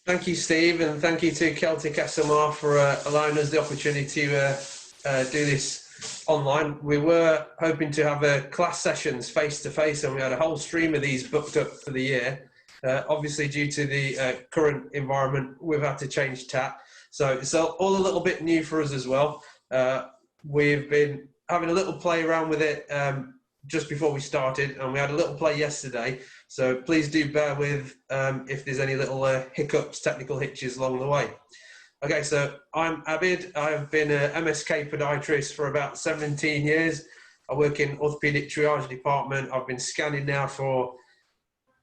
Thank you, Steve, and thank you to Celtic SMR for allowing us the opportunity to do this online. We were hoping to have class sessions face-to-face, and we had a whole stream of these booked up for the year. Obviously, due to the current environment, we've had to change tack. So it's all a little bit new for us as well. We've been having a little play around with it just before we started, and we had a little play yesterday. So please do bear with if there's any little hiccups, technical hitches along the way. Okay, so I'm Abid. I've been an MSK podiatrist for about 17 years. I work in orthopaedic triage department. I've been scanning now for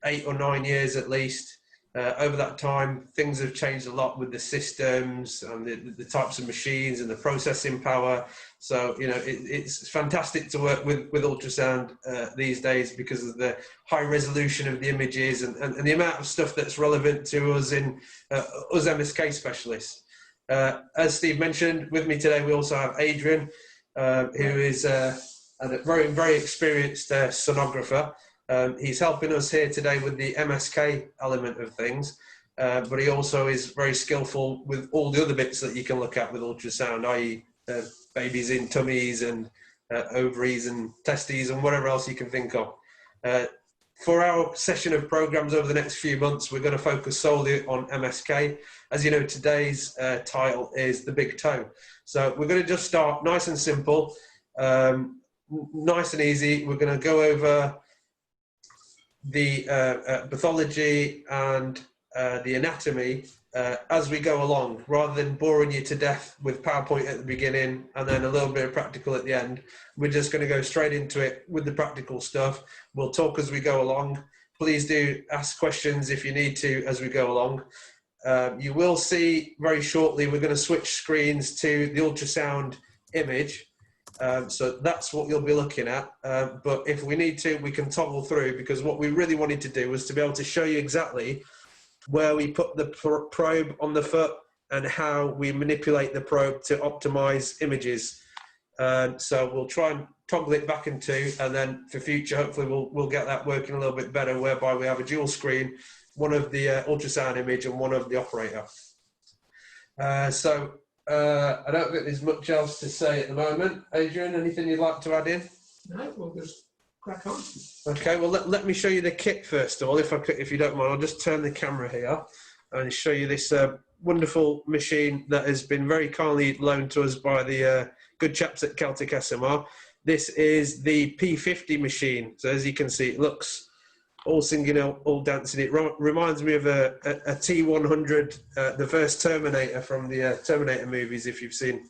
8 or 9 years at least. Over that time, things have changed a lot with the systems and the types of machines and the processing power. So, you know, it's fantastic to work with ultrasound these days because of the high resolution of the images and the amount of stuff that's relevant to us in us MSK specialists. As Steve mentioned, with me today, we also have Adrian, who is a very, very experienced sonographer. He's helping us here today with the MSK element of things, but he also is very skillful with all the other bits that you can look at with ultrasound, i.e. Babies in tummies and ovaries and testes and whatever else you can think of. For our session of programs over the next few months, we're going to focus solely on MSK. As you know, today's title is the big toe. So we're going to just start nice and simple, nice and easy. We're going to go over the pathology and the anatomy as we go along, rather than boring you to death with PowerPoint at the beginning and then a little bit of practical at the end. We're just going to go straight into it with the practical stuff. We'll talk as we go along. Please do ask questions if you need to as we go along. You will see very shortly we're going to switch screens to the ultrasound image. So that's what you'll be looking at, but if we need to, we can toggle through, because what we really wanted to do was to be able to show you exactly where we put the probe on the foot and how we manipulate the probe to optimize images. So we'll try and toggle it back and two, and then for future, hopefully we'll get that working a little bit better, whereby we have a dual screen, one of the ultrasound image and one of the operator. I don't think there's much else to say at the moment. Adrian, anything you'd like to add in? No, we'll just crack on. Okay, well, let me show you the kit first of all, if you don't mind. I'll just turn the camera here and show you this wonderful machine that has been very kindly loaned to us by the good chaps at Celtic SMR. This is the P50 machine. So as you can see, it looks all singing, all dancing. It reminds me of a T100, the first Terminator from the Terminator movies, if you've seen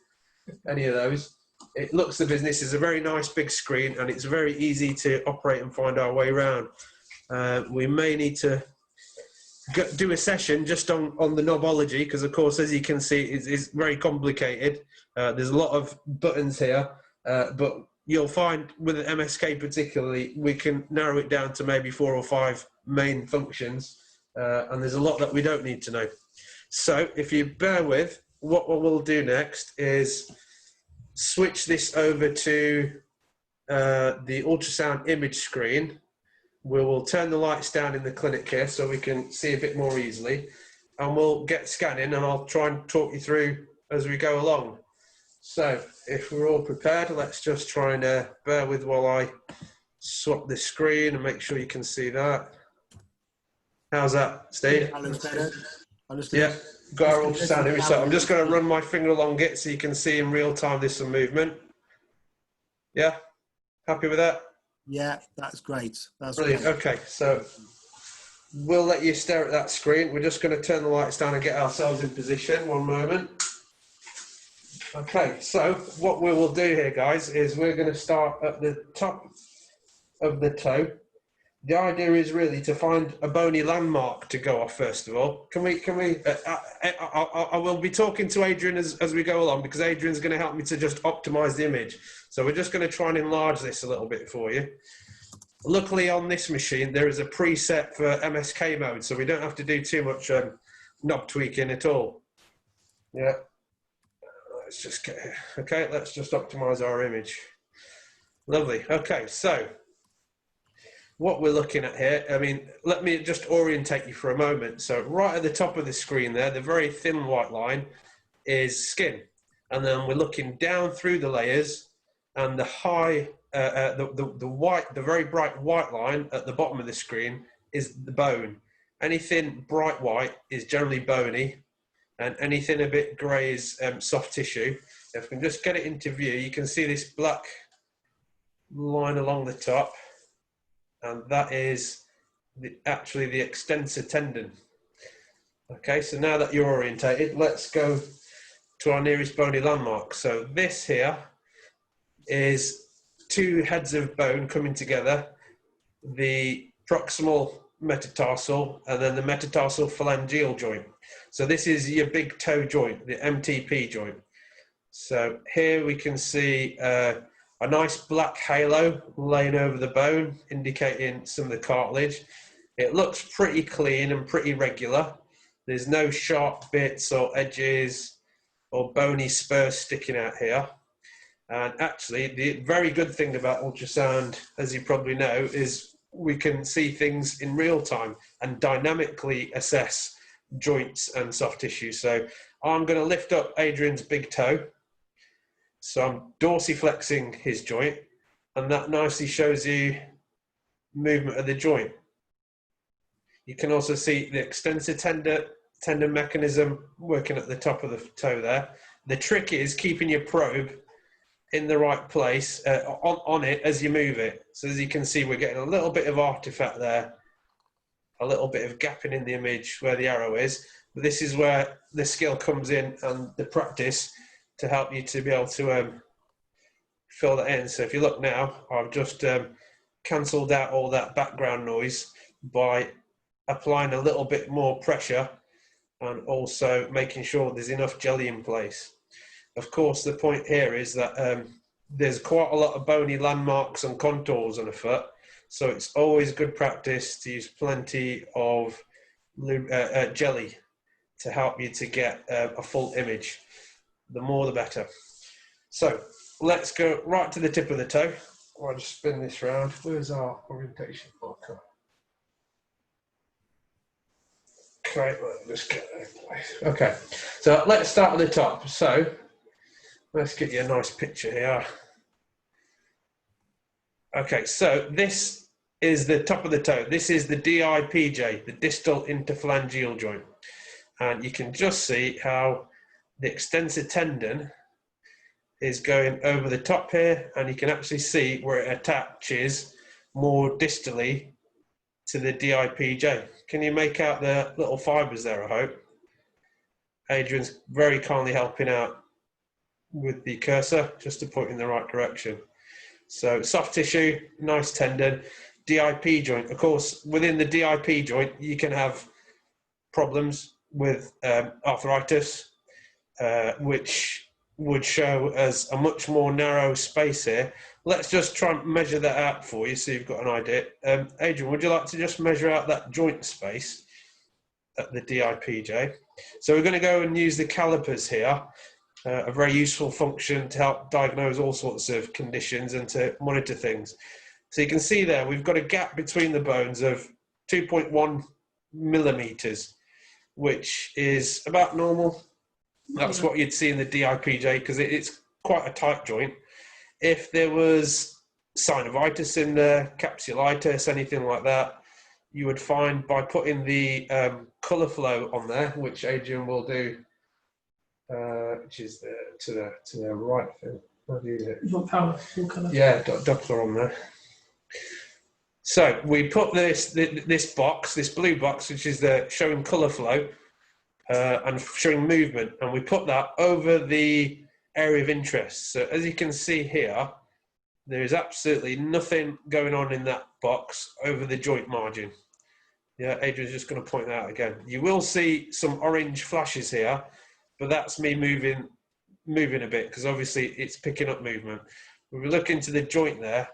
any of those. It looks the business. It's a very nice big screen, and it's very easy to operate and find our way around. We may need to do a session just on the knobology, because of course, as you can see, it's very complicated. There's a lot of buttons here, but you'll find with an MSK particularly, we can narrow it down to maybe 4 or 5 main functions, and there's a lot that we don't need to know. So if you bear with, what we'll do next is switch this over to the ultrasound image screen. We will turn the lights down in the clinic here so we can see a bit more easily, and we'll get scanning, and I'll try and talk you through as we go along. So if we're all prepared, let's just try and bear with while I swap the screen and make sure you can see that. How's that, Steve? Yeah, got our ultrasound image. So I'm just going to run my finger along it so you can see in real time there's some movement. Yeah, happy with that? Yeah, that's great. That's brilliant. Great. Okay, so we'll let you stare at that screen. We're just going to turn the lights down and get ourselves in position. One moment. Okay, so what we will do here, guys, is we're going to start at the top of the toe. The idea is really to find a bony landmark to go off first of all. I will be talking to Adrian as we go along, because Adrian's going to help me to just optimize the image. So we're just going to try and enlarge this a little bit for you. Luckily on this machine, there is a preset for MSK mode, so we don't have to do too much knob tweaking at all. Yeah. Let's just get, okay, let's just optimize our image. Lovely. Okay, so what we're looking at here, I mean, let me just orientate you for a moment. So right at the top of the screen there, the very thin white line is skin. And then we're looking down through the layers, and the very bright white line at the bottom of the screen is the bone. Anything bright white is generally bony, and anything a bit grey is soft tissue. If we can just get it into view, you can see this black line along the top, and that is actually the extensor tendon. Okay, so now that you're orientated, let's go to our nearest bony landmark. So this here is two heads of bone coming together, the proximal metatarsal and then the metatarsal phalangeal joint. So this is your big toe joint, the MTP joint. So here we can see a nice black halo laying over the bone, indicating some of the cartilage. It looks pretty clean and pretty regular. There's no sharp bits or edges or bony spurs sticking out here. And actually, the very good thing about ultrasound, as you probably know, is we can see things in real time and dynamically assess joints and soft tissue. So I'm going to lift up Adrian's big toe. So I'm dorsiflexing his joint, and that nicely shows you movement of the joint. You can also see the extensor tendon mechanism working at the top of the toe there. The trick is keeping your probe in the right place on it as you move it. So as you can see, we're getting a little bit of artifact there, a little bit of gapping in the image where the arrow is. But this is where the skill comes in and the practice to help you to be able to fill that in. So if you look now, I've just cancelled out all that background noise by applying a little bit more pressure and also making sure there's enough jelly in place. Of course, the point here is that there's quite a lot of bony landmarks and contours on a foot, so it's always good practice to use plenty of jelly to help you to get a full image. The more the better. So let's go right to the tip of the toe. I'll just spin this round. Where's our orientation marker? Okay, let's get that in place. Okay, so let's start at the top. So let's get you a nice picture here. Okay, so this is the top of the toe. This is the DIPJ, the distal interphalangeal joint. And you can just see how the extensor tendon is going over the top here, and you can actually see where it attaches more distally to the DIPJ. Can you make out the little fibers there, I hope? Adrian's very kindly helping out with the cursor just to point in the right direction. So soft tissue, nice tendon, DIP joint. Of course, within the DIP joint, you can have problems with arthritis, which would show as a much more narrow space here. Let's just try and measure that out for you so you've got an idea. Adrian, would you like to just measure out that joint space at the DIPJ? So we're going to go and use the calipers here, a very useful function to help diagnose all sorts of conditions and to monitor things. So you can see there, we've got a gap between the bones of 2.1 millimeters, which is about normal. That's what you'd see in the DIPJ because it's quite a tight joint. If there was synovitis in there, capsulitis, anything like that, you would find by putting the colour flow on there, which Adrian will do, which is to the right thing. How do you do it? What colour? Yeah, Doppler on there. So we put this box, this blue box, which is showing colour flow and showing movement, and we put that over the area of interest. So as you can see here, there is absolutely nothing going on in that box over the joint margin. Yeah, Adrian's just going to point that out again. You will see some orange flashes here, but that's me moving a bit because obviously it's picking up movement. When we look into the joint there,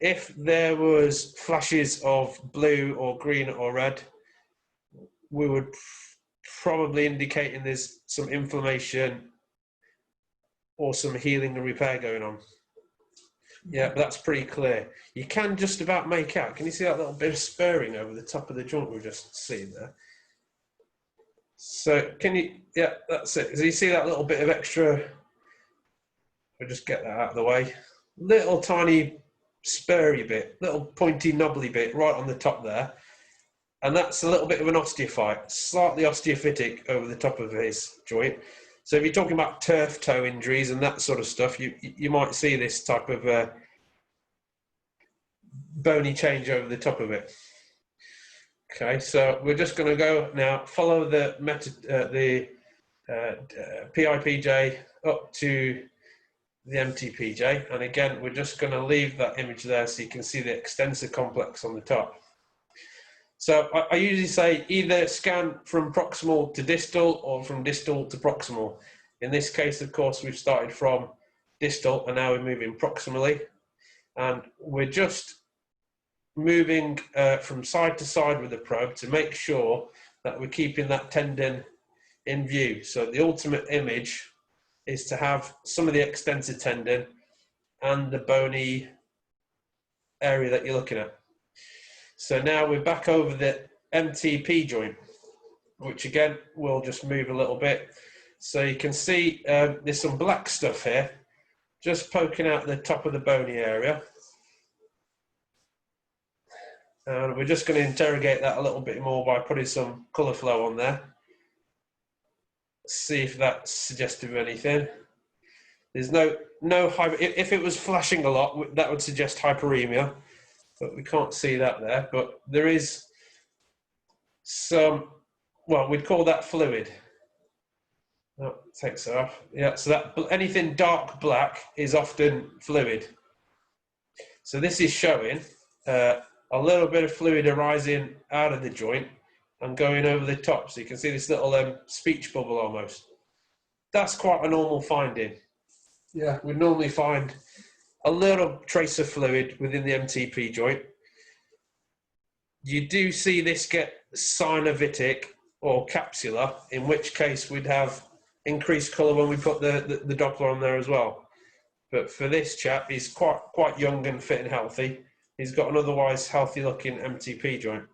if there was flashes of blue or green or red, we would probably indicating there's some inflammation or some healing and repair going on. Yeah, but that's pretty clear. You can just about make out. Can you see that little bit of spurring over the top of the joint we've just seen there? So can you, yeah, that's it. So you see that little bit of extra, we'll just get that out of the way. Little tiny spurry bit, little pointy knobbly bit right on the top there. And that's a little bit of an osteophyte, slightly osteophytic over the top of his joint. So if you're talking about turf toe injuries and that sort of stuff, you might see this type of bony change over the top of it. Okay, so we're just going to go now, follow the PIPJ up to the MTPJ. And again, we're just going to leave that image there so you can see the extensor complex on the top. So I usually say either scan from proximal to distal or from distal to proximal. In this case, of course, we've started from distal and now we're moving proximally. And we're just moving from side to side with the probe to make sure that we're keeping that tendon in view. So the ultimate image is to have some of the extensor tendon and the bony area that you're looking at. So now we're back over the MTP joint, which again, we'll just move a little bit. So you can see there's some black stuff here, just poking out the top of the bony area. And we're just going to interrogate that a little bit more by putting some colour flow on there. See if that's suggestive of anything. There's no if it was flashing a lot, that would suggest hyperemia. But we can't see that there. But there is some, well, we'd call that fluid. Oh, takes it off. Yeah, so that anything dark black is often fluid. So this is showing a little bit of fluid arising out of the joint and going over the top. So you can see this little speech bubble almost. That's quite a normal finding. Yeah, we normally find a little trace of fluid within the MTP joint. You do see this get synovitic or capsular, in which case we'd have increased colour when we put the Doppler on there as well. But for this chap, he's quite young and fit and healthy. He's got an otherwise healthy looking MTP joint.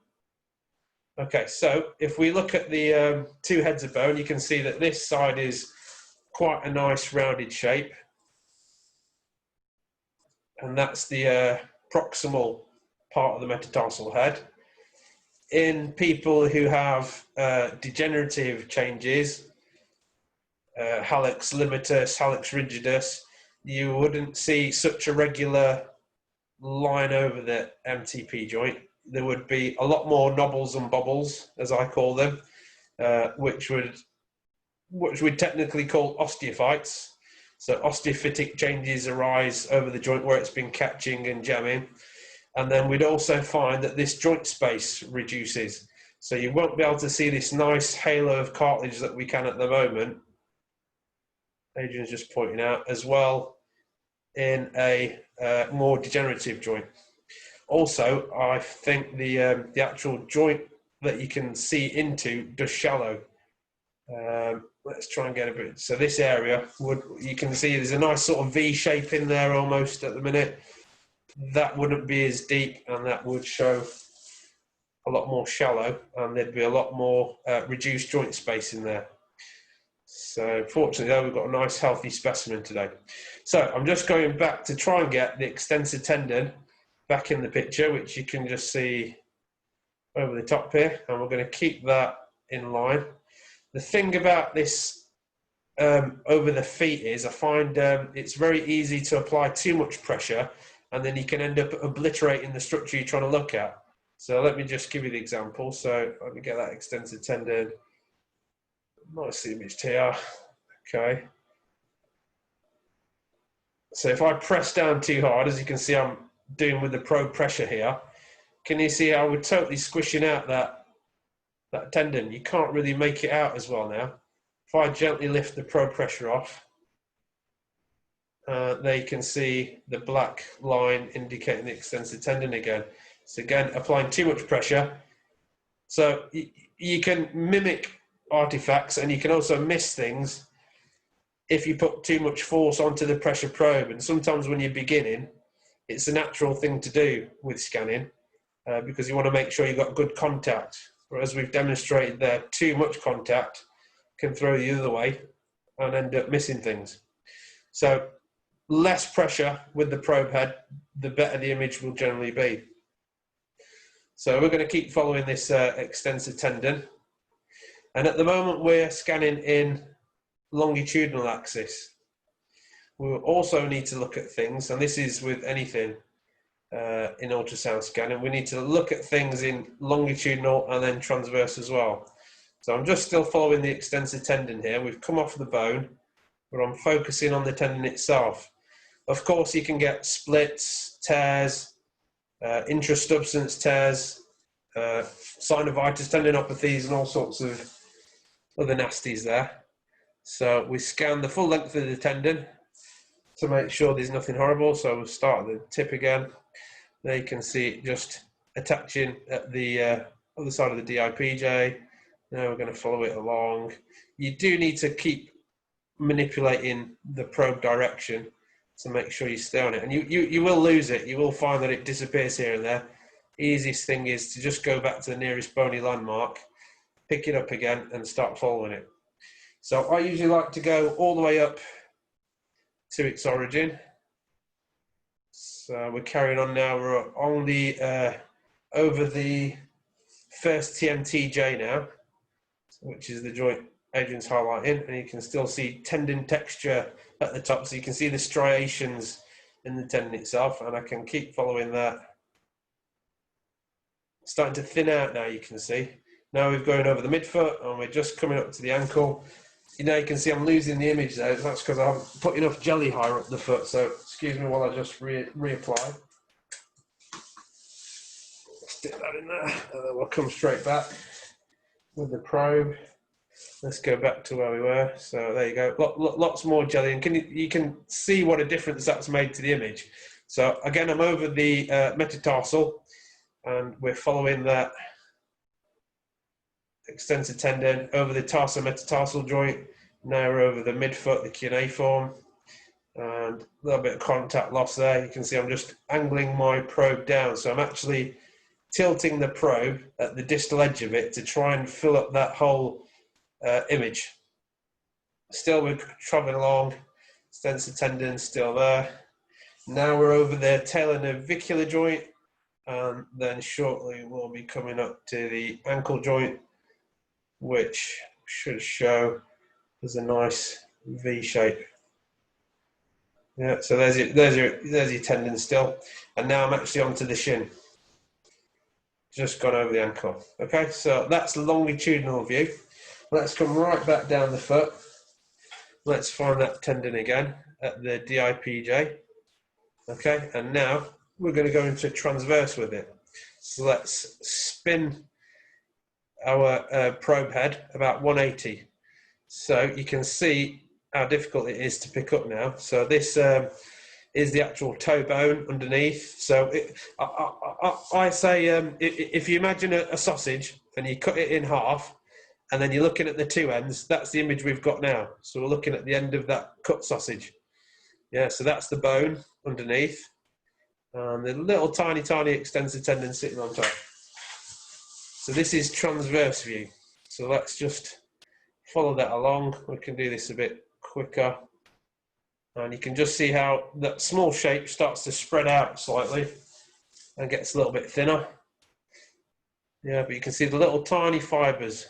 Okay, so if we look at the two heads of bone, you can see that this side is quite a nice rounded shape. And that's the proximal part of the metatarsal head. In people who have degenerative changes, hallux limitus, hallux rigidus, you wouldn't see such a regular line over the MTP joint. There would be a lot more nobbles and bobbles, as I call them, which we'd technically call osteophytes. So osteophytic changes arise over the joint where it's been catching and jamming. And then we'd also find that this joint space reduces. So you won't be able to see this nice halo of cartilage that we can at the moment. Adrian's just pointing out as well in a more degenerative joint. Also, I think the actual joint that you can see into does shallow. Let's try and get a bit. So this area, you can see there's a nice sort of V shape in there almost at the minute. That wouldn't be as deep, and that would show a lot more shallow, and there'd be a lot more reduced joint space in there. So fortunately, though, we've got a nice healthy specimen today. So I'm just going back to try and get the extensor tendon back in the picture, which you can just see over the top here, and we're going to keep that in line. The thing about this over the feet is I find it's very easy to apply too much pressure, and then you can end up obliterating the structure you're trying to look at. So let me just give you the example. So let me get that extensor tendon nicely imaged here. Okay. So if I press down too hard, as you can see I'm doing with the probe pressure here, can you see how we're totally squishing out that tendon? You can't really make it out as well now. If I gently lift the probe pressure off, there you can see the black line indicating the extensor tendon again. So again, applying too much pressure. So you can mimic artifacts, and you can also miss things if you put too much force onto the pressure probe. And sometimes when you're beginning, it's a natural thing to do with scanning because you want to make sure you've got good contact. Whereas we've demonstrated there, too much contact can throw you the other way and end up missing things. So less pressure with the probe head, the better the image will generally be. So we're going to keep following this extensor tendon. And at the moment we're scanning in longitudinal axis. We will also need to look at things, and this is with anything in ultrasound scanning, we need to look at things in longitudinal and then transverse as well. So I'm just still following the extensor tendon here. We've come off the bone, but I'm focusing on the tendon itself. Of course, you can get splits, tears, intrasubstance tears, synovitis, tendinopathies, and all sorts of other nasties there. So we scan the full length of the tendon to make sure there's nothing horrible. So we'll start at the tip again. There you can see it just attaching at the other side of the DIPJ. Now we're going to follow it along. You do need to keep manipulating the probe direction to make sure you stay on it. And you will lose it. You will find that it disappears here and there. Easiest thing is to just go back to the nearest bony landmark, pick it up again and start following it. So I usually like to go all the way up to its origin. So we're carrying on now. We're on the over the first TMTJ now, which is the joint Adrian's highlighting, and you can still see tendon texture at the top. So you can see the striations in the tendon itself, and I can keep following that. Starting to thin out now, you can see. Now we're going over the midfoot, and we're just coming up to the ankle. You know, you can see I'm losing the image there. That's because I haven't put enough jelly higher up the foot. So excuse me while I just reapply. Stick that in there, and then we'll come straight back with the probe. Let's go back to where we were. So there you go. Lots more jelly, and you can see what a difference that's made to the image. So again, I'm over the metatarsal, and we're following that extensor tendon over the tarsometatarsal joint. Now we're over the midfoot, the cuneiform, and a little bit of contact loss there. You can see I'm just angling my probe down. So I'm actually tilting the probe at the distal edge of it to try and fill up that whole image. Still we're traveling along, extensor tendon still there. Now we're over the talonavicular joint, and then shortly we'll be coming up to the ankle joint, which should show as a nice V shape. Yeah, so there's your tendon still, and now I'm actually onto the shin. Just gone over the ankle. Okay, so that's the longitudinal view. Let's come right back down the foot. Let's find that tendon again at the DIPJ. Okay, and now we're going to go into transverse with it. So let's spin our probe head about 180. So you can see how difficult it is to pick up now. So this is the actual toe bone underneath. So I say if you imagine a sausage and you cut it in half, and then you're looking at the two ends, that's the image we've got now. So we're looking at the end of that cut sausage. Yeah, so that's the bone underneath. And the little tiny extensor tendon sitting on top. So this is transverse view. So let's just follow that along. We can do this a bit quicker. And you can just see how that small shape starts to spread out slightly and gets a little bit thinner. Yeah, but you can see the little tiny fibers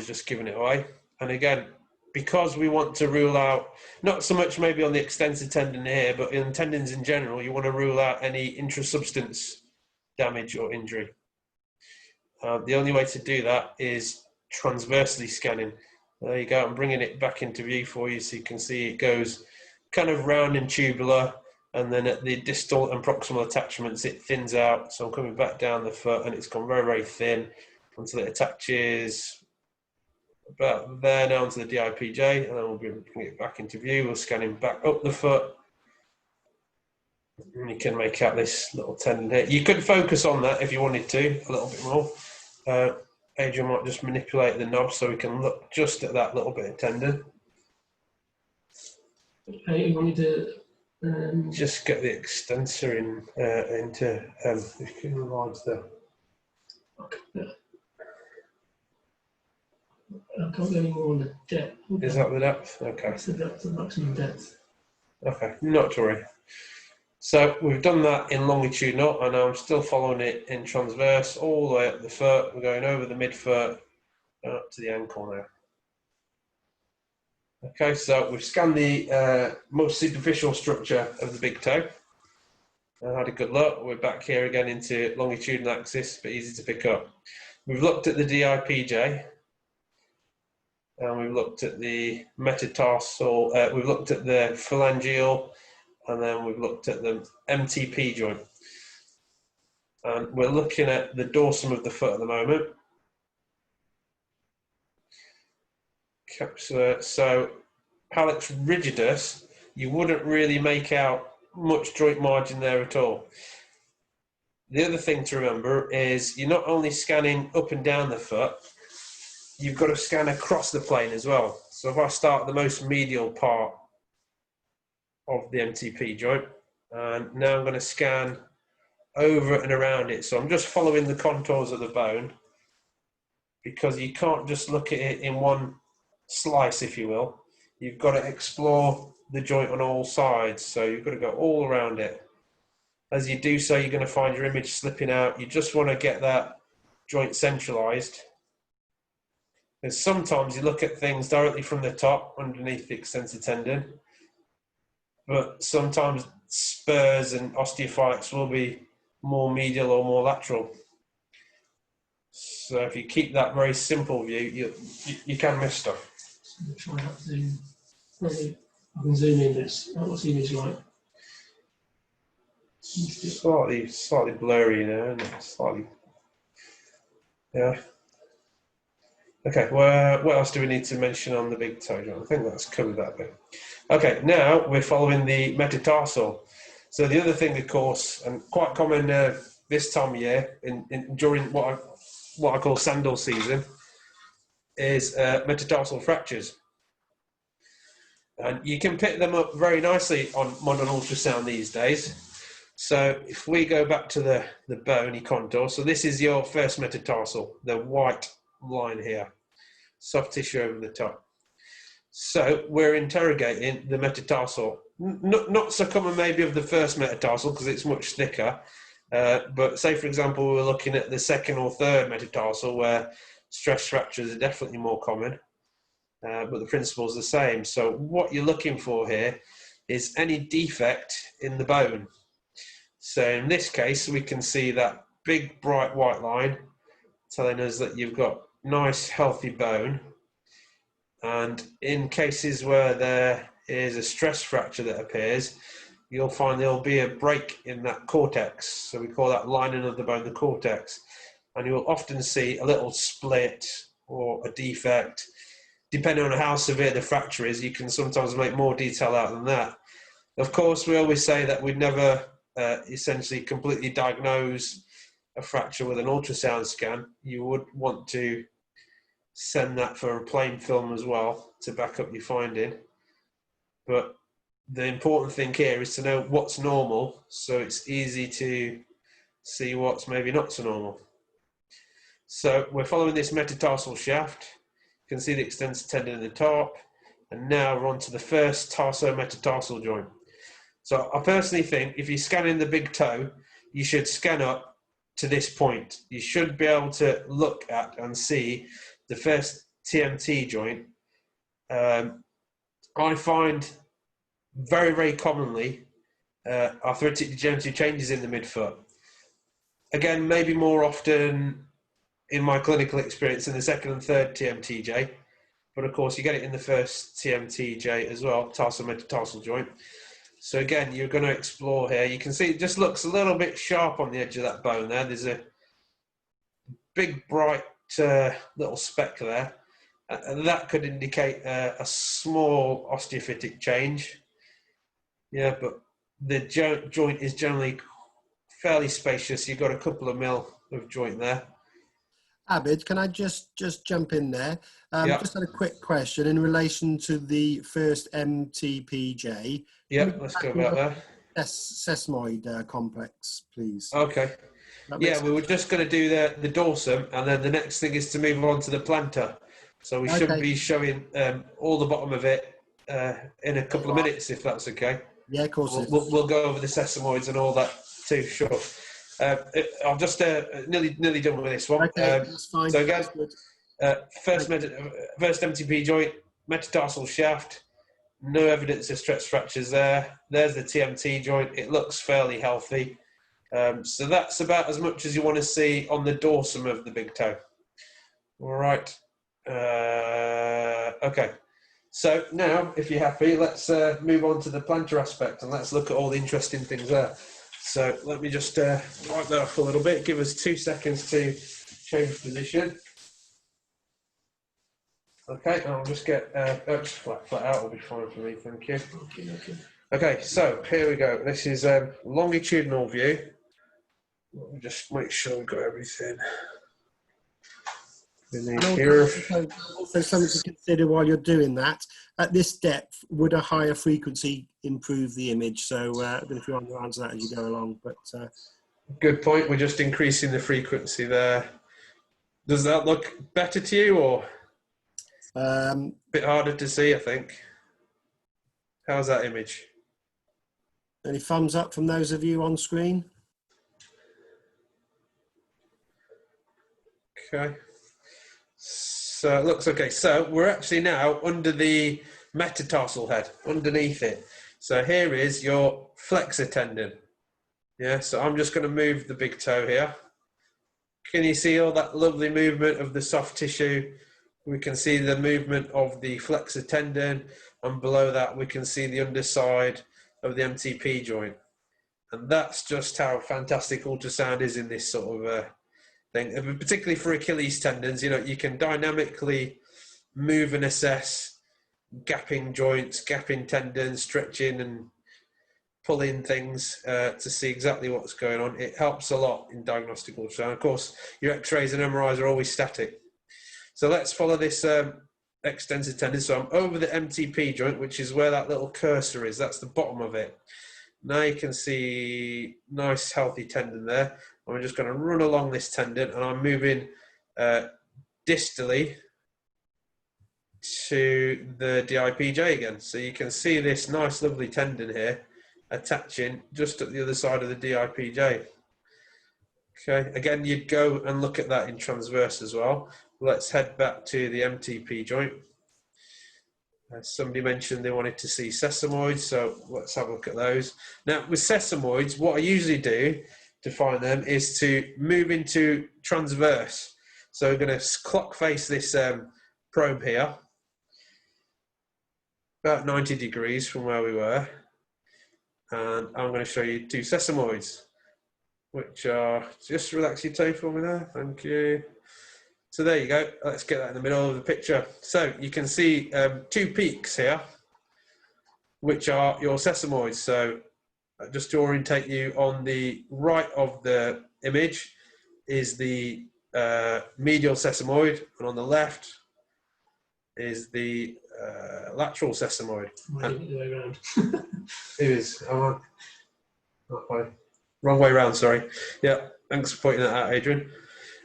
just giving it away. And again, because we want to rule out, not so much maybe on the extensor tendon here, but in tendons in general, you want to rule out any intrasubstance damage or injury. The only way to do that is transversely scanning. There you go, I'm bringing it back into view for you so you can see it goes kind of round and tubular, and then at the distal and proximal attachments it thins out. So I'm coming back down the foot and it's gone very thin until it attaches about there now onto the DIPJ, and then we'll bring it back into view. We'll scan him back up the foot, and you can make out this little tendon here. You could focus on that if you wanted to a little bit more. Adrian might just manipulate the knob so we can look just at that little bit of tendon. Okay, you want me to Just get the extensor in into if you regards the. I can't go any more on the depth. Is that the depth? Okay. That's the depth, the maximum depth. Okay, not to worry. So we've done that in longitudinal, and I'm still following it in transverse all the way up the foot. We're going over the midfoot and up to the ankle now. Okay, so we've scanned the most superficial structure of the big toe. I had a good look. We're back here again into longitudinal axis, but easy to pick up. We've looked at the DIPJ, and we've looked at the metatarsal, we've looked at the phalangeal, and then we've looked at the MTP joint. And we're looking at the dorsum of the foot at the moment. So hallux rigidus, you wouldn't really make out much joint margin there at all. The other thing to remember is you're not only scanning up and down the foot, you've got to scan across the plane as well. So if I start at the most medial part of the MTP joint, and now I'm going to scan over and around it. So I'm just following the contours of the bone, because you can't just look at it in one slice, if you will. You've got to explore the joint on all sides. So you've got to go all around it. As you do so, you're going to find your image slipping out. You just want to get that joint centralized. Because sometimes you look at things directly from the top underneath the extensor tendon, but sometimes spurs and osteophytes will be more medial or more lateral. So if you keep that very simple view, you can miss stuff. So try that zoom. Maybe I can zoom in this. What's the image like? Slightly blurry now, isn't it? Slightly. Yeah. Okay, well, what else do we need to mention on the big toe joint? I think that's covered that bit. Okay, now we're following the metatarsal. So the other thing, of course, and quite common this time of year, during what I call sandal season, is metatarsal fractures. And you can pick them up very nicely on modern ultrasound these days. So if we go back to the bony contour, so this is your first metatarsal, the white line here, soft tissue over the top. So we're interrogating the metatarsal, not so common maybe of the first metatarsal because it's much thicker, but say for example we're looking at the second or third metatarsal where stress fractures are definitely more common, but the principle is the same. So what you're looking for here is any defect in the bone. So in this case we can see that big bright white line telling us that you've got nice healthy bone. And in cases where there is a stress fracture that appears, you'll find there'll be a break in that cortex. So we call that lining of the bone the cortex. And you'll often see a little split or a defect. Depending on how severe the fracture is, you can sometimes make more detail out than that. Of course, we always say that we'd never essentially completely diagnose a fracture with an ultrasound scan. You would want to send that for a plain film as well to back up your finding. But the important thing here is to know what's normal, so it's easy to see what's maybe not so normal. So we're following this metatarsal shaft. You can see the extensor tendon in the top, and now we're on to the first tarsometatarsal joint. So I personally think if you're scanning the big toe, you should scan up to this point. You should be able to look at and see the first TMT joint. I find very, very commonly arthritic degenerative changes in the midfoot. Again, maybe more often in my clinical experience in the second and third TMTJ, but of course you get it in the first TMTJ as well, tarsometatarsal joint. So again, you're going to explore here. You can see it just looks a little bit sharp on the edge of that bone there. There's a big bright little speck there, and that could indicate a small osteophytic change. Yeah, but the joint is generally fairly spacious. You've got a couple of mil of joint there. Abid, can I just jump in there? Yeah. Just had a quick question in relation to the first MTPJ. Yeah, let's go about that. Sesamoid complex, please. Okay. Yeah, we were just going to do the dorsum, and then the next thing is to move on to the plantar. So we should be showing all the bottom of it in a couple of minutes, if that's okay. Yeah, of course. We'll go over the sesamoids and all that too, sure. I'm just nearly done with this one. Okay, that's fine. So again, first MTP joint, metatarsal shaft, no evidence of stress fractures there. There's the TMT joint. It looks fairly healthy. So that's about as much as you want to see on the dorsum of the big toe. All right. Okay. So now, if you're happy, let's move on to the plantar aspect and let's look at all the interesting things there. So let me just wipe that off a little bit. Give us 2 seconds to change position. Okay, I'll just get just flat out will be fine for me, thank you. Okay, so here we go. This is a longitudinal view. Let me just make sure we've got everything. Also something to consider while you're doing that. At this depth, would a higher frequency improve the image? So I don't know if you want to answer that as you go along. But good point. We're just increasing the frequency there. Does that look better to you, or a bit harder to see, I think? How's that image? Any thumbs up from those of you on screen? Okay. So it looks okay. So we're actually now under the metatarsal head, underneath it. So here is your flexor tendon. Yeah, so I'm just going to move the big toe here. Can you see all that lovely movement of the soft tissue? We can see the movement of the flexor tendon, and below that we can see the underside of the MTP joint. And that's just how fantastic ultrasound is in this sort of thing, particularly for Achilles tendons. You know, you can dynamically move and assess gapping joints, gapping tendons, stretching and pulling things to see exactly what's going on. It helps a lot in diagnostic ultrasound. Of course, your X-rays and MRIs are always static. So let's follow this extensor tendon. So I'm over the MTP joint, which is where that little cursor is. That's the bottom of it. Now you can see nice healthy tendon there. I'm just going to run along this tendon, and I'm moving distally to the DIPJ again. So you can see this nice lovely tendon here attaching just at the other side of the DIPJ. Okay, again, you'd go and look at that in transverse as well. Let's head back to the MTP joint. Somebody mentioned they wanted to see sesamoids, so let's have a look at those. Now, with sesamoids, what I usually do to find them is to move into transverse. So we're going to clock face this probe here, about 90 degrees from where we were. And I'm going to show you 2 sesamoids, which are, just relax your toe for me there, thank you. So there you go, let's get that in the middle of the picture. So you can see 2 peaks here, which are your sesamoids. So just to orientate you, on the right of the image is the medial sesamoid, and on the left is the lateral sesamoid. It is. Wrong way around, sorry. Yeah, thanks for pointing that out, Adrian.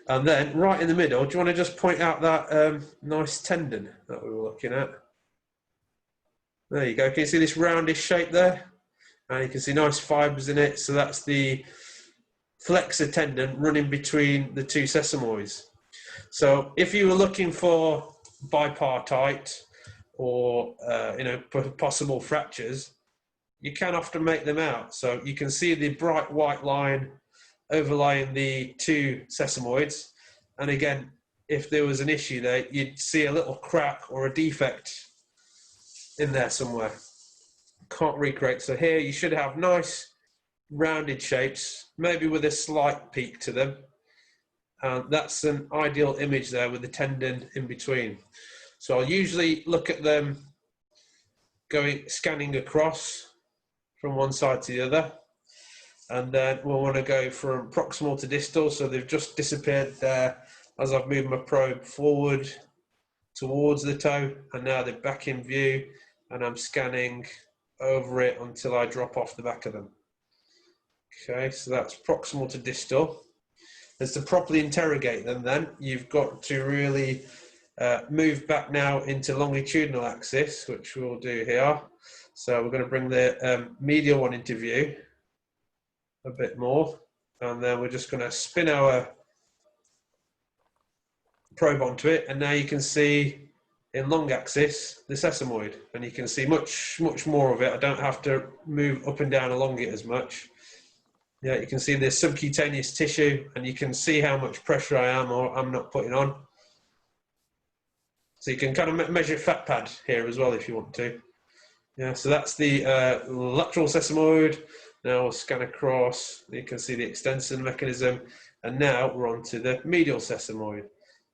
And then right in the middle, do you want to just point out that nice tendon that we were looking at? There you go. Can you see this roundish shape there? And you can see nice fibers in it. So that's the flexor tendon running between the 2 sesamoids. So if you were looking for bipartite or possible fractures, you can often make them out. So you can see the bright white line overlaying the 2 sesamoids, and again, if there was an issue there, you'd see a little crack or a defect in there somewhere. Can't recreate. So here you should have nice rounded shapes, maybe with a slight peak to them. That's an ideal image there with the tendon in between. So I'll usually look at them scanning across from one side to the other. And then we'll want to go from proximal to distal. So they've just disappeared there as I've moved my probe forward towards the toe, and now they're back in view, and I'm scanning over it until I drop off the back of them. Okay, so that's proximal to distal. As to properly interrogate them, then you've got to really move back now into longitudinal axis, which we'll do here. So we're going to bring the medial one into view a bit more, and then we're just going to spin our probe onto it, and now you can see in long axis the sesamoid, and you can see much more of it. I don't have to move up and down along it as much. Yeah, you can see the subcutaneous tissue, and you can see how much pressure I am or I'm not putting on. So you can kind of measure fat pad here as well if you want to. Yeah, so that's the lateral sesamoid. Now we'll scan across. You can see the extension mechanism, and now we're on to the medial sesamoid.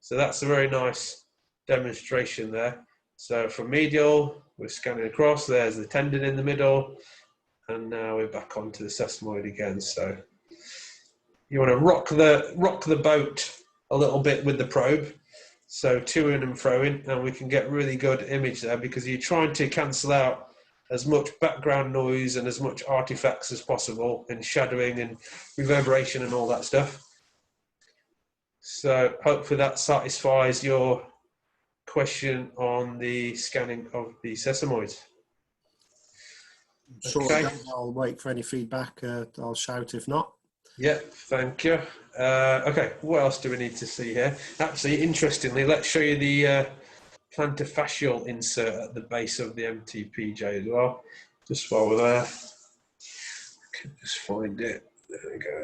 So that's a very nice demonstration there. So from medial, we're scanning across. There's the tendon in the middle, and now we're back onto the sesamoid again. So you want to rock the boat a little bit with the probe. So to and fro-in, and we can get really good image there, because you're trying to cancel out as much background noise and as much artifacts as possible, and shadowing and reverberation and all that stuff. So hopefully that satisfies your question on the scanning of the sesamoids. Sure, Okay. I'll wait for any feedback. I'll shout if not. Yeah, thank you. Okay, what else do we need to see here? Actually, interestingly, let's show you the plantar fascial insert at the base of the MTPJ as well, just while we're there. Can just find it. There we go.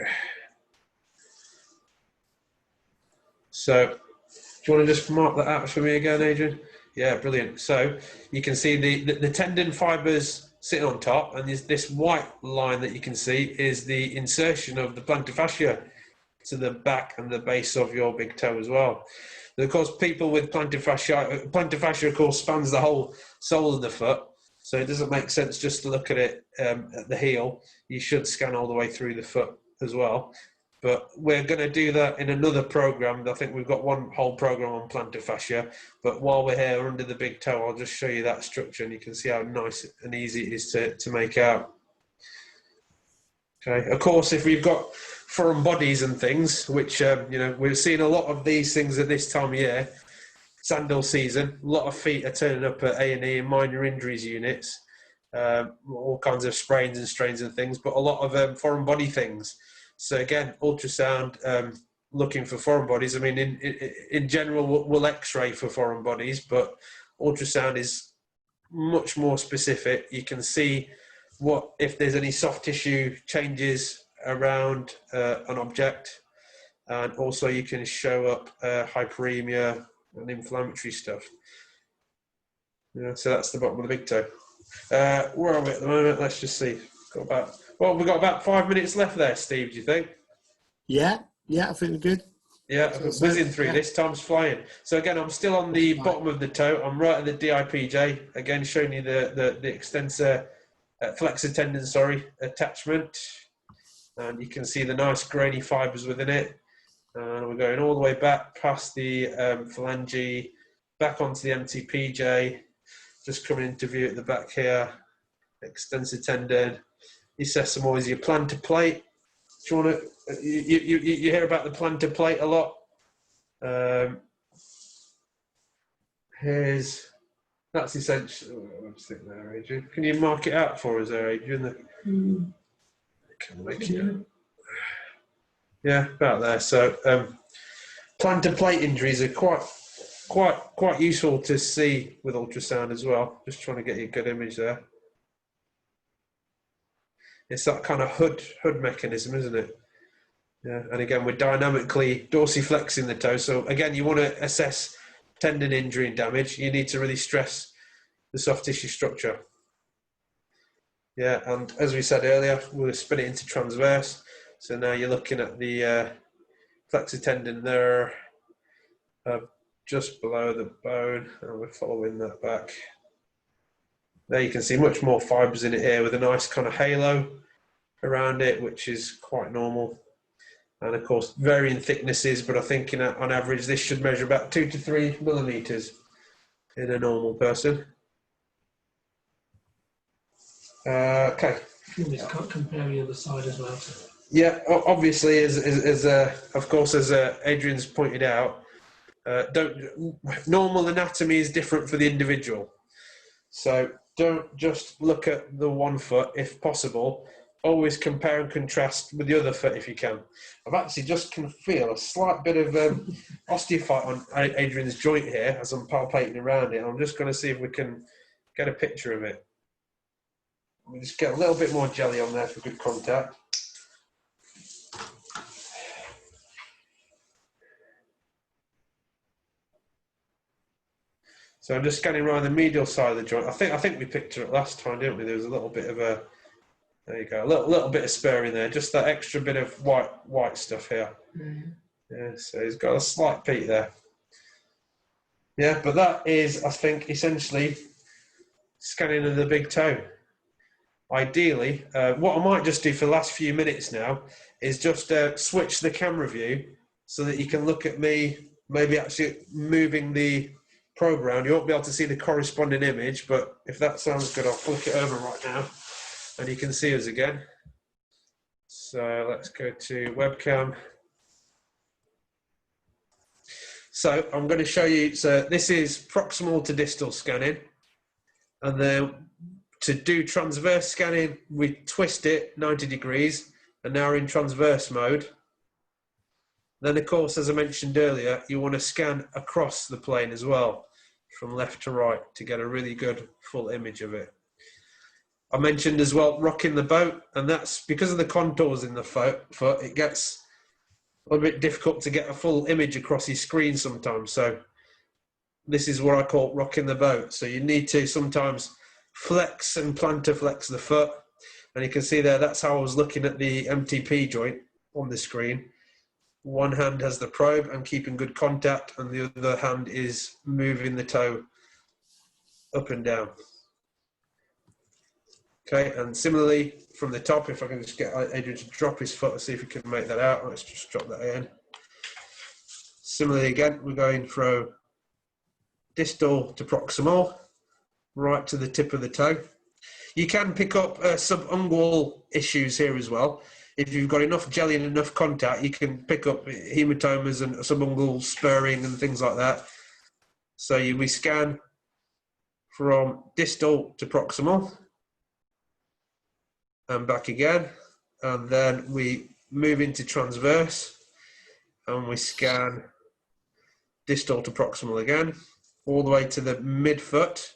So, do you want to just mark that out for me again, Adrian? Yeah, brilliant. So you can see the tendon fibers sitting on top, and this white line that you can see is the insertion of the plantar fascia to the back and the base of your big toe as well. And of course, people with plantar fascia, of course, spans the whole sole of the foot, so it doesn't make sense just to look at it at the heel. You should scan all the way through the foot as well. But we're going to do that in another program. I think we've got one whole program on plantar fascia. But while we're here under the big toe, I'll just show you that structure, and you can see how nice and easy it is to make out. Okay. Of course, if we've got foreign bodies and things, which you know, we're seeing a lot of these things at this time of year, sandal season. A lot of feet are turning up at A&E and minor injuries units, all kinds of sprains and strains and things, but a lot of foreign body things. So again, ultrasound, looking for foreign bodies. I mean, in general, we'll X-ray for foreign bodies, but ultrasound is much more specific. You can see what if there's any soft tissue changes around an object, and also you can show up hyperemia and inflammatory stuff. Yeah, so that's the bottom of the big toe. Where are we at the moment? Let's just see. We've got about 5 minutes left there, Steve, do you think? Yeah, I think we're good. Yeah, I'm whizzing through this. Time's flying. So again, I'm still on the bottom of the toe. I'm right at the DIPJ. Again, showing you the extensor, flexor tendon, attachment. And you can see the nice grainy fibers within it. And we're going all the way back past the phalange, back onto the MTPJ. Just coming into view at the back here. Extensor tendon. Your sesamoids, your plantar plate. Do you want to? You hear about the plantar plate a lot. That's essentially. Let's think there, Adrian. Can you mark it out for us, there, Adrian? Can make it. Yeah, about there. So plantar plate injuries are quite useful to see with ultrasound as well. Just trying to get you a good image there. It's that kind of hood mechanism, isn't it? Yeah, and again, we're dynamically dorsiflexing the toe. So again, you want to assess tendon injury and damage. You need to really stress the soft tissue structure. Yeah, and as we said earlier, we'll spin it into transverse. So now you're looking at the flexor tendon there, just below the bone, and we're following that back. There you can see much more fibers in it here with a nice kind of halo around it, which is quite normal. And of course, varying thicknesses, but I think on average, this should measure about 2 to 3 millimeters in a normal person. Okay. You can just compare the other side as well. Yeah, obviously, of course, as Adrian's pointed out, normal anatomy is different for the individual. So don't just look at the one foot if possible. Always compare and contrast with the other foot if you can. I've actually just can feel a slight bit of osteophyte on Adrian's joint here as I'm palpating around it. I'm just going to see if we can get a picture of it. We'll just get a little bit more jelly on there for good contact. So I'm just scanning around the medial side of the joint. I think we picked it up last time, didn't we? There was a little bit of a, there you go, a little bit of spur in there, just that extra bit of white stuff here. Mm. Yeah, so he's got a slight peak there. Yeah, but that is, I think, essentially scanning of the big toe. Ideally, what I might just do for the last few minutes now is just switch the camera view so that you can look at me, maybe actually moving the probe around. You won't be able to see the corresponding image, but if that sounds good, I'll flick it over right now and you can see us again. So let's go to webcam. So I'm going to show you, so this is proximal to distal scanning, and then to do transverse scanning, we twist it 90 degrees, and now we're in transverse mode. Then, of course, as I mentioned earlier, you want to scan across the plane as well, from left to right, to get a really good full image of it. I mentioned as well rocking the boat, and that's because of the contours in the foot, it gets a little bit difficult to get a full image across your screen sometimes. So this is what I call rocking the boat. So you need to sometimes flex and plantar flex the foot. And you can see there, that's how I was looking at the MTP joint on the screen. One hand has the probe and keeping good contact, and the other hand is moving the toe up and down. Okay, and similarly from the top, if I can just get Adrian to drop his foot and see if we can make that out. Let's just drop that in. Similarly again, we're going from distal to proximal, right to the tip of the toe. You can pick up subungual issues here as well. If you've got enough jelly and enough contact, you can pick up hematomas and subungual spurring and things like that. So we scan from distal to proximal and back again, and then we move into transverse and we scan distal to proximal again, all the way to the midfoot.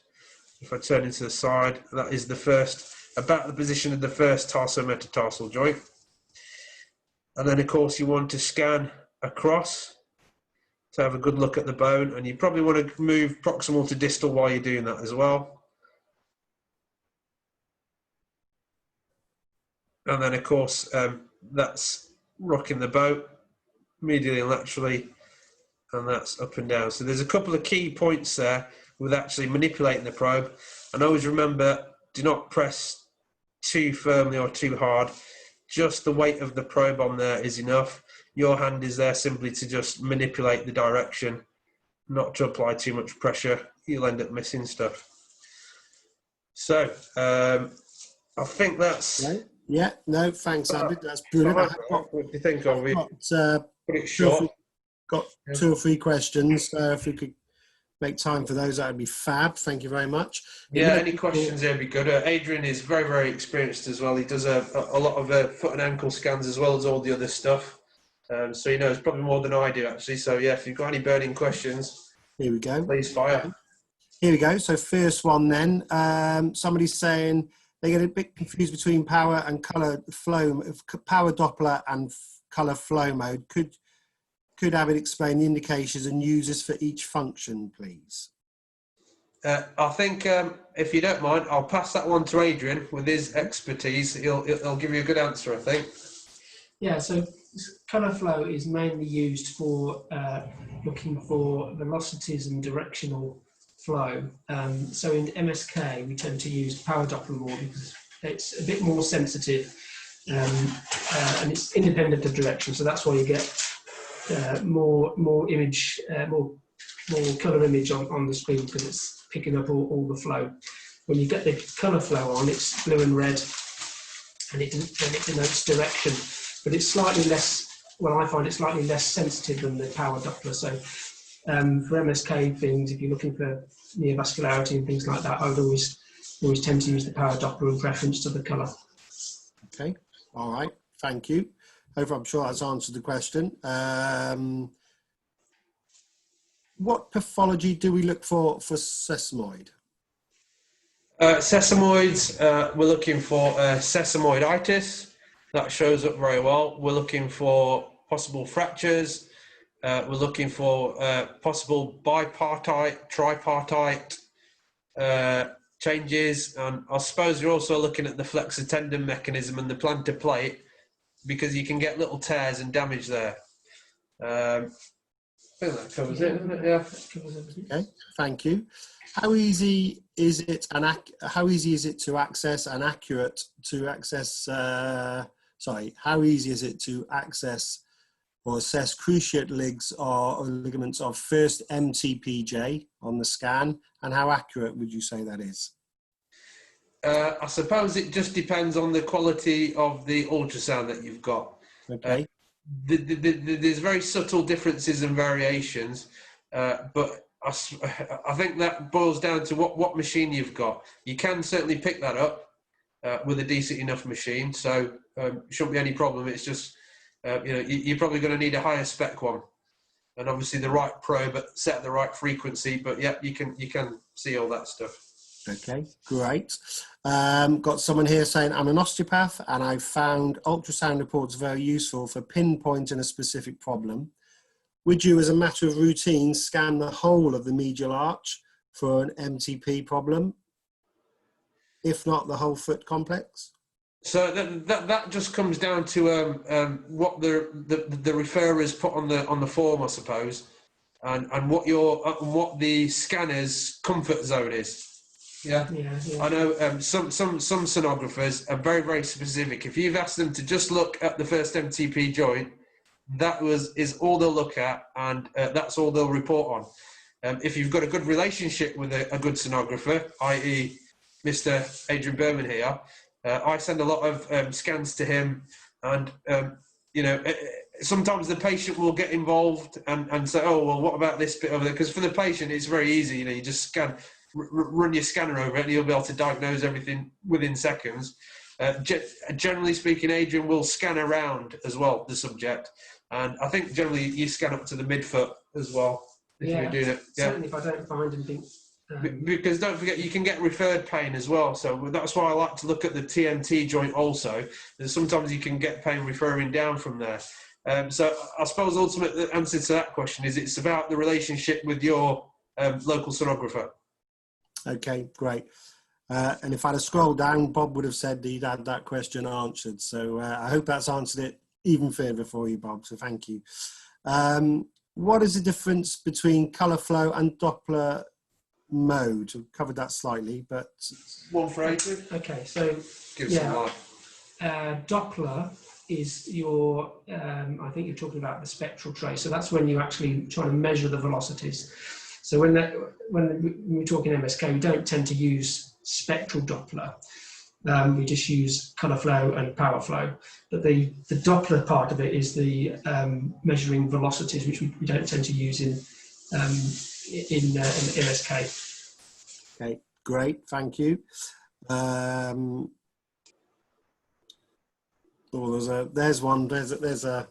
If I turn into the side, that is the first, about the position of the first tarsometatarsal joint. And then of course you want to scan across to have a good look at the bone, and you probably want to move proximal to distal while you're doing that as well. And then of course that's rocking the boat medially and laterally, and that's up and down. So there's a couple of key points there with actually manipulating the probe. And always remember, do not press too firmly or too hard. Just the weight of the probe on there is enough. Your hand is there simply to just manipulate the direction, not to apply too much pressure. You'll end up missing stuff. So I think that's... Right. Yeah, no, thanks, Abid. That's brilliant. What do you think of it? Put it short. Got 2 or 3 questions. If we could make time for those, that would be fab. Thank you very much. Yeah, any questions there would be good. Adrian is very, very experienced as well. He does a lot of foot and ankle scans as well as all the other stuff. So he knows probably more than I do, actually. So yeah, if you've got any burning questions, here we go. Please fire. Here we go. So first one then. Somebody's saying they get a bit confused between power and colour flow, power Doppler and colour flow mode. Could Abid explain the indications and uses for each function, please? I think, if you don't mind, I'll pass that one to Adrian with his expertise. He'll give you a good answer, I think. Yeah, so colour flow is mainly used for looking for velocities and directional flow. So in MSK, we tend to use power Doppler more because it's a bit more sensitive and it's independent of direction. So that's why you get more image, more colour image on the screen, because it's picking up all the flow. When you get the colour flow on, it's blue and red, and it denotes direction. But it's slightly less, well, I find it slightly less sensitive than the power Doppler. So for MSK things, if you're looking for neovascularity and things like that, I would always tend to use the power Doppler in preference to the colour. Okay, all right, thank you. I'm sure that's answered the question. What pathology do we look for sesamoid? Sesamoids, we're looking for sesamoiditis. That shows up very well. We're looking for possible fractures. We're looking for possible bipartite, tripartite changes. And I suppose you're also looking at the flexor tendon mechanism and the plantar plate, because you can get little tears and damage there. I think that covers it, doesn't it? Yeah. Okay, thank you. How easy is it to access and accurate to access? How easy is it to access or assess cruciate ligaments of first MTPJ on the scan, and how accurate would you say that is? I suppose it just depends on the quality of the ultrasound that you've got. Okay. There's very subtle differences and variations, but I think that boils down to what machine you've got. You can certainly pick that up with a decent enough machine, so shouldn't be any problem. It's just you're probably going to need a higher spec one, and obviously the right probe set at the right frequency. But yeah, you can see all that stuff. Okay, great. Got someone here saying, I'm an osteopath and I found ultrasound reports very useful for pinpointing a specific problem. Would you, as a matter of routine, scan the whole of the medial arch for an MTP problem? If not, the whole foot complex? So that just comes down to what the referrers put on the form, I suppose, and what the scanner's comfort zone is. Yeah. I know some sonographers are very, very specific. If you've asked them to just look at the first MTP joint, is all they'll look at, and that's all they'll report on. If you've got a good relationship with a good sonographer, i.e. Mr. Adrian Berman here, I send a lot of scans to him, and sometimes the patient will get involved and say, oh, well, what about this bit over there? Because for the patient, it's very easy. You just run your scanner over it and you'll be able to diagnose everything within seconds. Generally speaking, Adrian will scan around as well, the subject. And I think generally you scan up to the midfoot as well. If you're doing it. Certainly if I don't find anything. Because don't forget, you can get referred pain as well. So that's why I like to look at the TMT joint also. And sometimes you can get pain referring down from there. So I suppose ultimate answer to that question is it's about the relationship with your local sonographer. Okay, great. And if I'd have scrolled down, Bob would have said he'd had that question answered. So I hope that's answered it even further for you, Bob. So thank you. What is the difference between colour flow and Doppler mode? We've covered that slightly, but... One for Adrian. Okay, so Doppler is your, I think you're talking about the spectral trace. So that's when you're actually trying to measure the velocities. So when we're talking MSK, we don't tend to use spectral Doppler. We just use colour flow and power flow. But the Doppler part of it is the measuring velocities, which we don't tend to use in MSK. Okay, great, thank you. There's a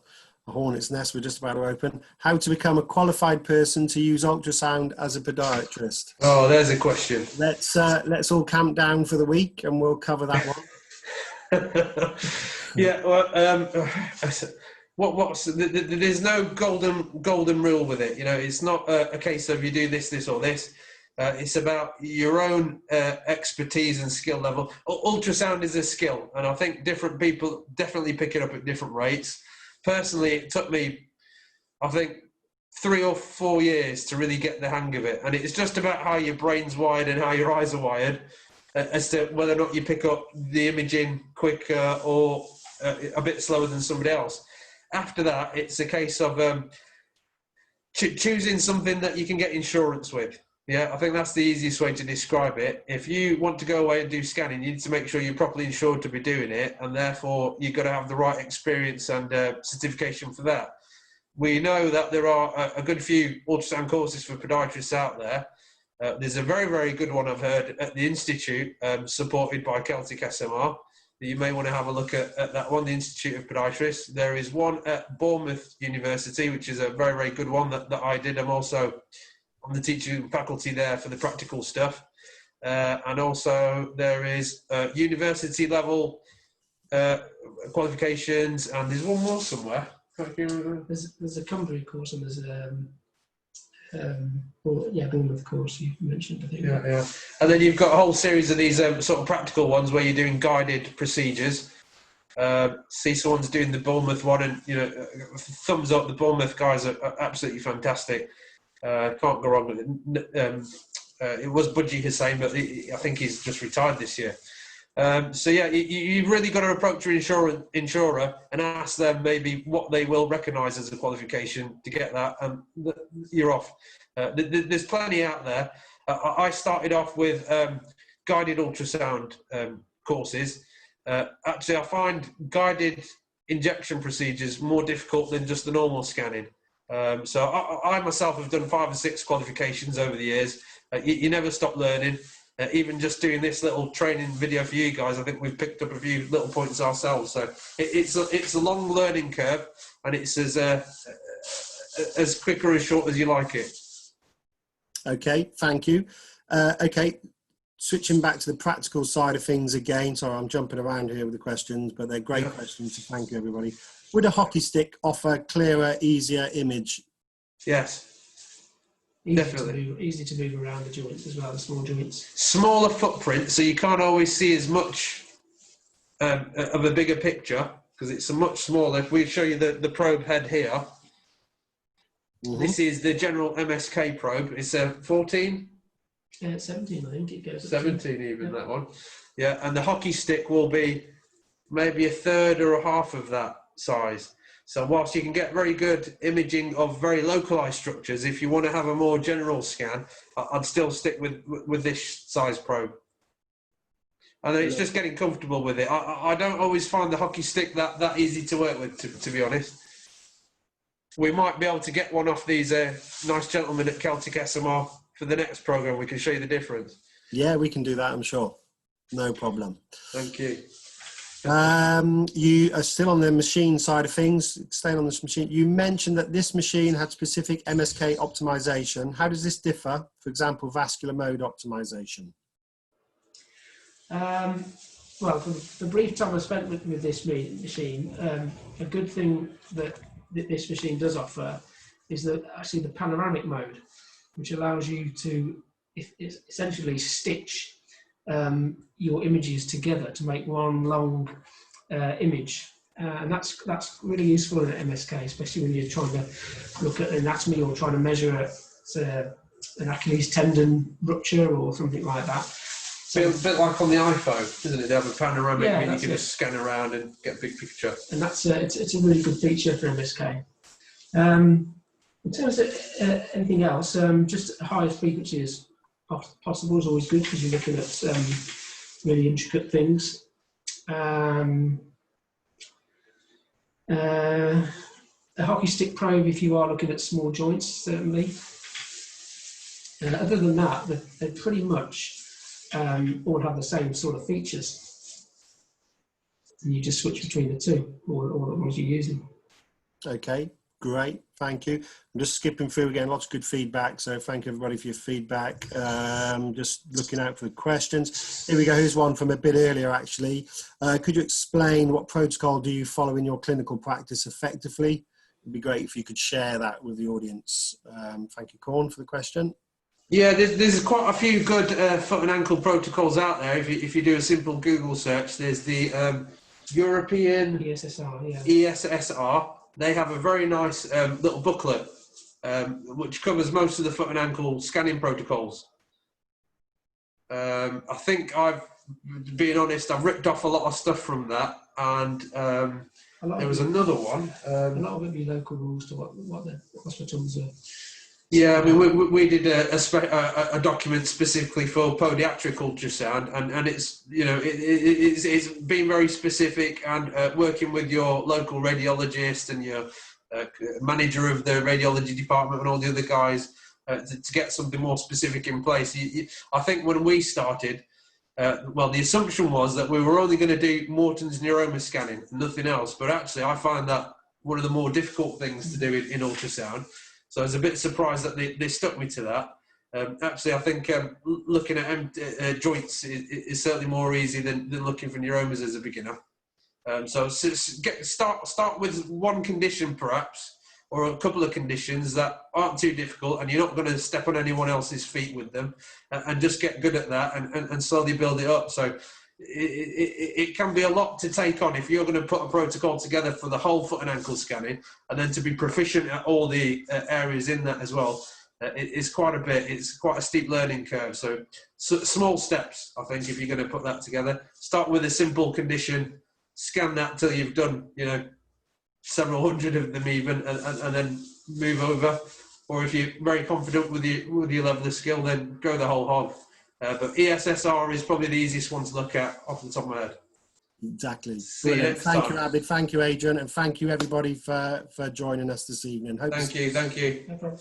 hornet's nest we're just about to open. How to become a qualified person to use ultrasound as a podiatrist? Oh, there's a question. Let's all camp down for the week and we'll cover that one. Yeah, well, there's no golden rule with it. It's not a case of you do this or this. It's about your own expertise and skill level. Ultrasound is a skill, and I think different people definitely pick it up at different rates. Personally, it took me, I think, 3 or 4 years to really get the hang of it. And it's just about how your brain's wired and how your eyes are wired as to whether or not you pick up the imaging quicker or a bit slower than somebody else. After that, it's a case of choosing something that you can get insurance with. Yeah, I think that's the easiest way to describe it. If you want to go away and do scanning, you need to make sure you're properly insured to be doing it, and therefore you've got to have the right experience and certification for that. We know that there are a good few ultrasound courses for podiatrists out there. There's a very, very good one I've heard at the Institute, supported by Celtic SMR. You may want to have a look at that one, the Institute of Podiatrists. There is one at Bournemouth University, which is a very, very good one that I did. I'm also on the teaching faculty there for the practical stuff. And also there is university level qualifications, and there's one more somewhere. There's a Cumbria course, and there's Bournemouth course you mentioned, I think. Yeah. And then you've got a whole series of these sort of practical ones where you're doing guided procedures. See someone's doing the Bournemouth one, and thumbs up. The Bournemouth guys are absolutely fantastic. Can't go wrong with it. It was Budgie Hussain, but I think he's just retired this year. So yeah, you've really got to approach your insurer and ask them maybe what they will recognise as a qualification to get that, and you're off. There's plenty out there. I started off with guided ultrasound courses. Actually, I find guided injection procedures more difficult than just the normal scanning. So I myself have done 5 or 6 qualifications over the years. You never stop learning. Even just doing this little training video for you guys, I think we've picked up a few little points ourselves. So it's a long learning curve, and it's as quick or as short as you like it. Okay, thank you. Okay, switching back to the practical side of things again. Sorry, I'm jumping around here with the questions, but they're great questions, so thank you, everybody. Would a hockey stick offer clearer, easier image? Yes. Definitely. Easy to move around the joints as well, the small joints. Smaller footprint, so you can't always see as much of a bigger picture, because it's a much smaller. If we show you the probe head here, this is the general MSK probe. It's a 14? 17, I think it goes. 17 even, that one. Yeah, and the hockey stick will be maybe a third or a half of that size. So whilst you can get very good imaging of very localized structures, if you want to have a more general scan, I'd still stick with this size probe. And then it's just getting comfortable with it. I don't always find the hockey stick that easy to work with, to be honest. We might be able to get one off these nice gentlemen at Celtic SMR for the next program. We can show you the difference. Yeah, we can do that, I'm sure. No problem. Thank you. You are still on the machine side of things, staying on this machine. You mentioned that this machine had specific MSK optimization. How does this differ, for example, vascular mode optimization? Well, for the brief time I spent with this machine, a good thing that this machine does offer is actually the panoramic mode, which allows you to essentially stitch your images together to make one long image, and that's really useful in an MSK, especially when you're trying to look at anatomy or trying to measure an Achilles tendon rupture or something like that. So, a bit like on the iPhone, isn't it? They have a panoramic, and you can just scan around and get a big picture. And that's it's a really good feature for MSK. In terms of anything else, just highest frequency as possible is always good because you're looking at really intricate things. A hockey stick probe if you are looking at small joints, certainly. Other than that, they pretty much all have the same sort of features. And you just switch between the two, or the ones you're using. Okay, great, thank you. I'm just skipping through again, lots of good feedback, so thank you everybody for your feedback. Just looking out for the questions. Here we go, here's one from a bit earlier actually. Could you explain what protocol do you follow in your clinical practice effectively? It'd be great if you could share that with the audience. Thank you, Corn, for the question. Yeah, there's quite a few good foot and ankle protocols out there. If you do a simple Google search, there's the European ESSR. They have a very nice little booklet which covers most of the foot and ankle scanning protocols. I think being honest, I've ripped off a lot of stuff from that and there was it, another one. a lot of it be local rules to what the hospitals are. Yeah, I mean, we did a document specifically for podiatric ultrasound, and it's, you know, it's been very specific, and working with your local radiologist and your manager of the radiology department and all the other guys to get something more specific in place. I think when we started, well, the assumption was that we were only going to do Morton's neuroma scanning, nothing else. But actually, I find that one of the more difficult things to do in ultrasound. So I was a bit surprised that they stuck me to that. Actually, I think looking at joints is certainly more easy than looking for neuromas as a beginner. So start with one condition perhaps, or a couple of conditions that aren't too difficult, and you're not going to step on anyone else's feet with them, and just get good at that and slowly build it up. So it can be a lot to take on if you're going to put a protocol together for the whole foot and ankle scanning, and then to be proficient at all the areas in that as well. It's quite a bit. It's quite a steep learning curve. So small steps, I think, if you're going to put that together. Start with a simple condition, scan that till you've done, you know, several hundred of them even, and then move over. Or if you're very confident with your level of skill, then go the whole hog. But ESSR is probably the easiest one to look at off the top of my head. Exactly. Thank you, Abid. Thank you, Adrian. And thank you, everybody, for joining us this evening. Thank you. No problem.